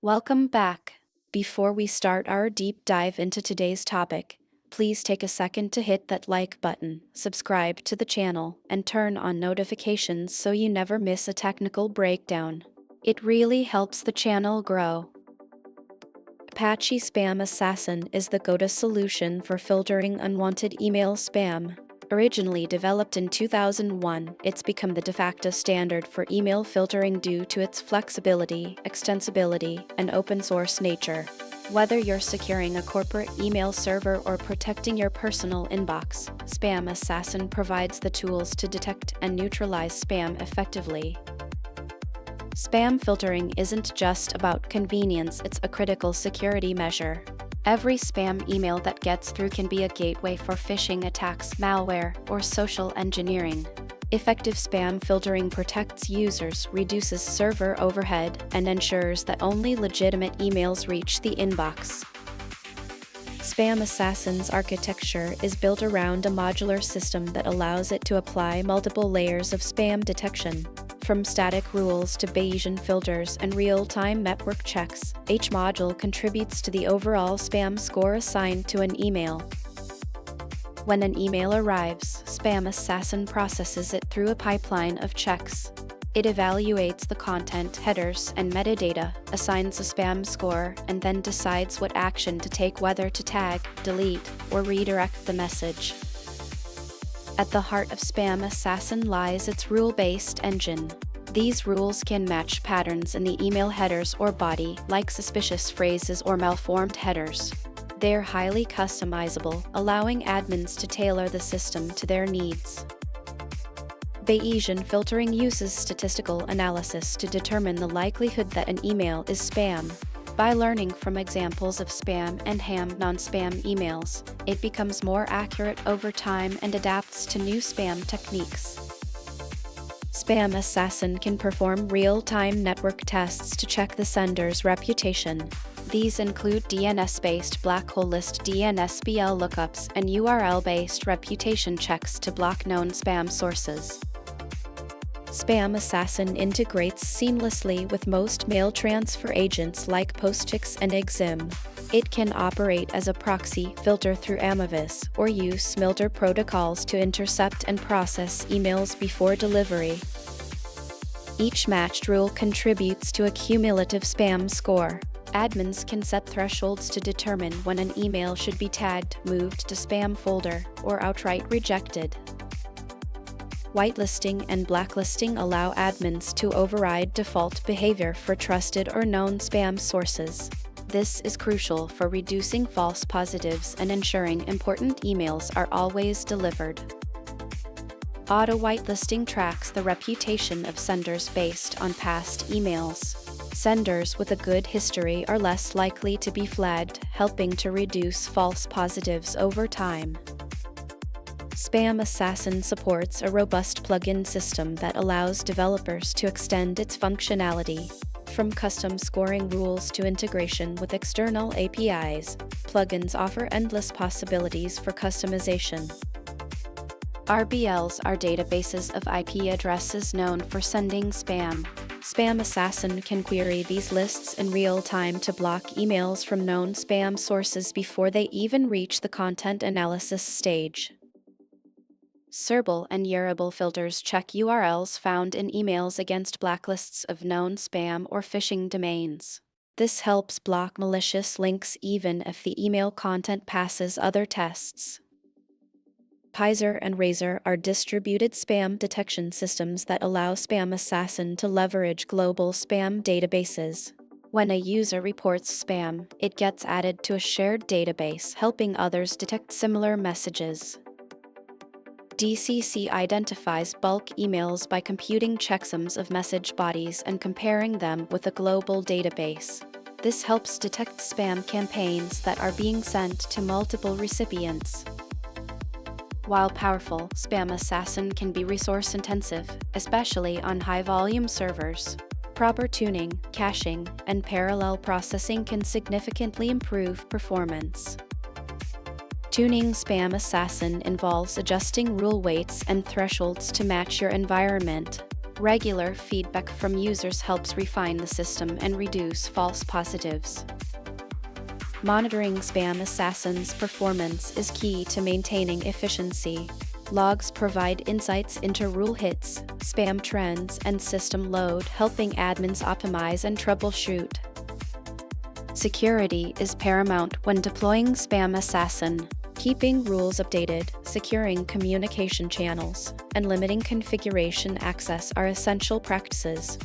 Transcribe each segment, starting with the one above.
Welcome back. Before we start our deep dive into today's topic, please take a second to hit that like button, subscribe to the channel, and turn on notifications so you never miss a technical breakdown. It really helps the channel grow. Apache SpamAssassin is the go-to solution for filtering unwanted email spam. Originally developed in 2001, it's become the de facto standard for email filtering due to its flexibility, extensibility, and open-source nature. Whether you're securing a corporate email server or protecting your personal inbox, SpamAssassin provides the tools to detect and neutralize spam effectively. Spam filtering isn't just about convenience, it's a critical security measure. Every spam email that gets through can be a gateway for phishing attacks, malware, or social engineering. Effective spam filtering protects users, reduces server overhead, and ensures that only legitimate emails reach the inbox. SpamAssassin's architecture is built around a modular system that allows it to apply multiple layers of spam detection. From static rules to Bayesian filters and real-time network checks, each module contributes to the overall spam score assigned to an email. When an email arrives, SpamAssassin processes it through a pipeline of checks. It evaluates the content, headers, and metadata, assigns a spam score, and then decides what action to take, whether to tag, delete, or redirect the message. At the heart of SpamAssassin lies its rule-based engine. These rules can match patterns in the email headers or body, like suspicious phrases or malformed headers. They're highly customizable, allowing admins to tailor the system to their needs. Bayesian filtering uses statistical analysis to determine the likelihood that an email is spam. By learning from examples of spam and non-spam emails, it becomes more accurate over time and adapts to new spam techniques. SpamAssassin can perform real-time network tests to check the sender's reputation. These include DNS-based Blackhole list DNSBL lookups and URL-based reputation checks to block known spam sources. SpamAssassin integrates seamlessly with most mail transfer agents like Postfix and Checksum. It can operate as a proxy, filter through Amavis, or use Smilter protocols to intercept and process emails before delivery. Each matched rule contributes to a cumulative spam score. Admins can set thresholds to determine when an email should be tagged, moved to spam folder, or outright rejected. Whitelisting and blacklisting allow admins to override default behavior for trusted or known spam sources. This is crucial for reducing false positives and ensuring important emails are always delivered. Auto-Whitelisting tracks the reputation of senders based on past emails. Senders with a good history are less likely to be flagged, helping to reduce false positives over time. SpamAssassin supports a robust plugin system that allows developers to extend its functionality. From custom scoring rules to integration with external APIs, plugins offer endless possibilities for customization. RBLs are databases of IP addresses known for sending spam. SpamAssassin can query these lists in real time to block emails from known spam sources before they even reach the content analysis stage. SURBL and URIBL filters check URLs found in emails against blacklists of known spam or phishing domains. This helps block malicious links even if the email content passes other tests. Pyzor and Razor are distributed spam detection systems that allow SpamAssassin to leverage global spam databases. When a user reports spam, it gets added to a shared database, helping others detect similar messages. DCC identifies bulk emails by computing checksums of message bodies and comparing them with a global database. This helps detect spam campaigns that are being sent to multiple recipients. While powerful, SpamAssassin can be resource-intensive, especially on high-volume servers. Proper tuning, caching, and parallel processing can significantly improve performance. Tuning SpamAssassin involves adjusting rule weights and thresholds to match your environment. Regular feedback from users helps refine the system and reduce false positives. Monitoring SpamAssassin's performance is key to maintaining efficiency. Logs provide insights into rule hits, spam trends, and system load, helping admins optimize and troubleshoot. Security is paramount when deploying SpamAssassin. Keeping rules updated, securing communication channels, and limiting configuration access are essential practices.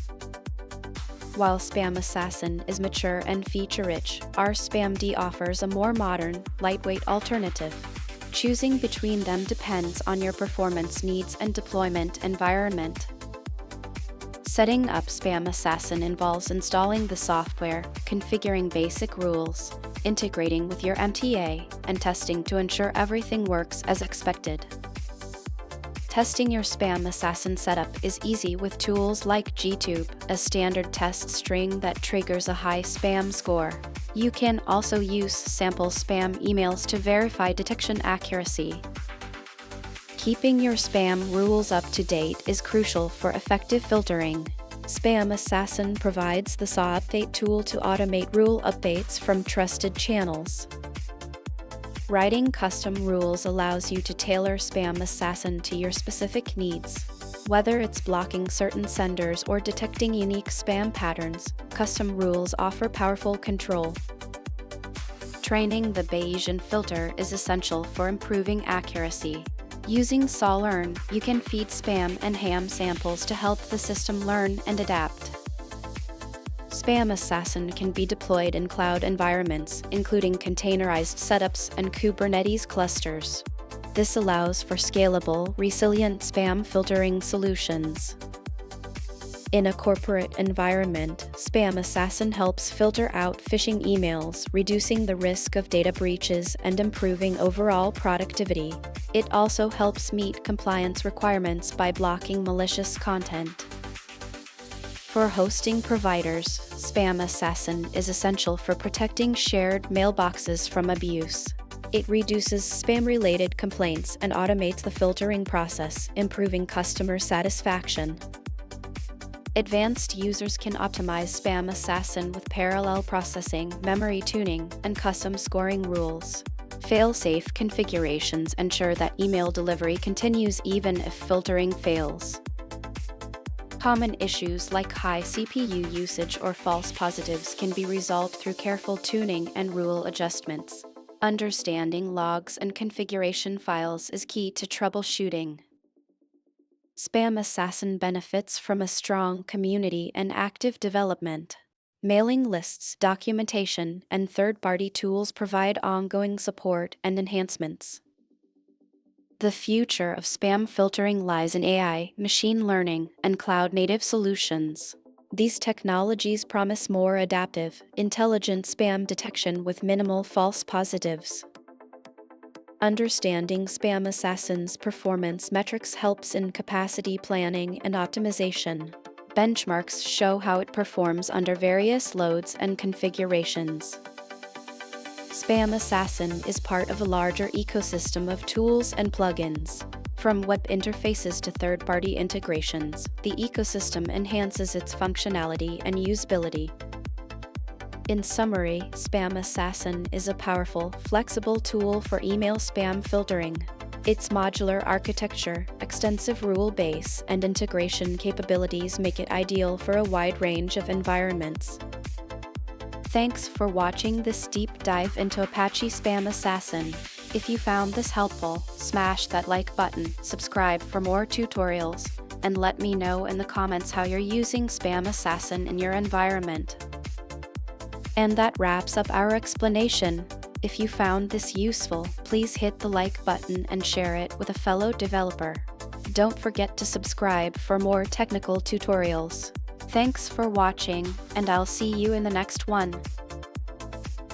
While SpamAssassin is mature and feature-rich, Rspamd offers a more modern, lightweight alternative. Choosing between them depends on your performance needs and deployment environment. Setting up SpamAssassin involves installing the software, configuring basic rules, integrating with your MTA, and testing to ensure everything works as expected. Testing your SpamAssassin setup is easy with tools like GTube, a standard test string that triggers a high spam score. You can also use sample spam emails to verify detection accuracy. Keeping your spam rules up to date is crucial for effective filtering. SpamAssassin provides the SAW update tool to automate rule updates from trusted channels. Writing custom rules allows you to tailor SpamAssassin to your specific needs. Whether it's blocking certain senders or detecting unique spam patterns, custom rules offer powerful control. Training the Bayesian filter is essential for improving accuracy. Using SOLearn, you can feed spam and ham samples to help the system learn and adapt. SpamAssassin can be deployed in cloud environments, including containerized setups and Kubernetes clusters. This allows for scalable, resilient spam filtering solutions. In a corporate environment, SpamAssassin helps filter out phishing emails, reducing the risk of data breaches and improving overall productivity. It also helps meet compliance requirements by blocking malicious content. For hosting providers, SpamAssassin is essential for protecting shared mailboxes from abuse. It reduces spam-related complaints and automates the filtering process, improving customer satisfaction. Advanced users can optimize SpamAssassin with parallel processing, memory tuning, and custom scoring rules. Fail-safe configurations ensure that email delivery continues even if filtering fails. Common issues like high CPU usage or false positives can be resolved through careful tuning and rule adjustments. Understanding logs and configuration files is key to troubleshooting. SpamAssassin benefits from a strong community and active development. Mailing lists, documentation, and third-party tools provide ongoing support and enhancements. The future of spam filtering lies in AI, machine learning, and cloud-native solutions. These technologies promise more adaptive, intelligent spam detection with minimal false positives. Understanding SpamAssassin's performance metrics helps in capacity planning and optimization. Benchmarks show how it performs under various loads and configurations. SpamAssassin is part of a larger ecosystem of tools and plugins. From web interfaces to third-party integrations, the ecosystem enhances its functionality and usability. In summary, SpamAssassin is a powerful, flexible tool for email spam filtering. Its modular architecture, extensive rule base, and integration capabilities make it ideal for a wide range of environments. Thanks for watching this deep dive into Apache SpamAssassin. If you found this helpful, smash that like button, subscribe for more tutorials, and let me know in the comments how you're using SpamAssassin in your environment. And that wraps up our explanation. If you found this useful, please hit the like button and share it with a fellow developer. Don't forget to subscribe for more technical tutorials. Thanks for watching, and I'll see you in the next one.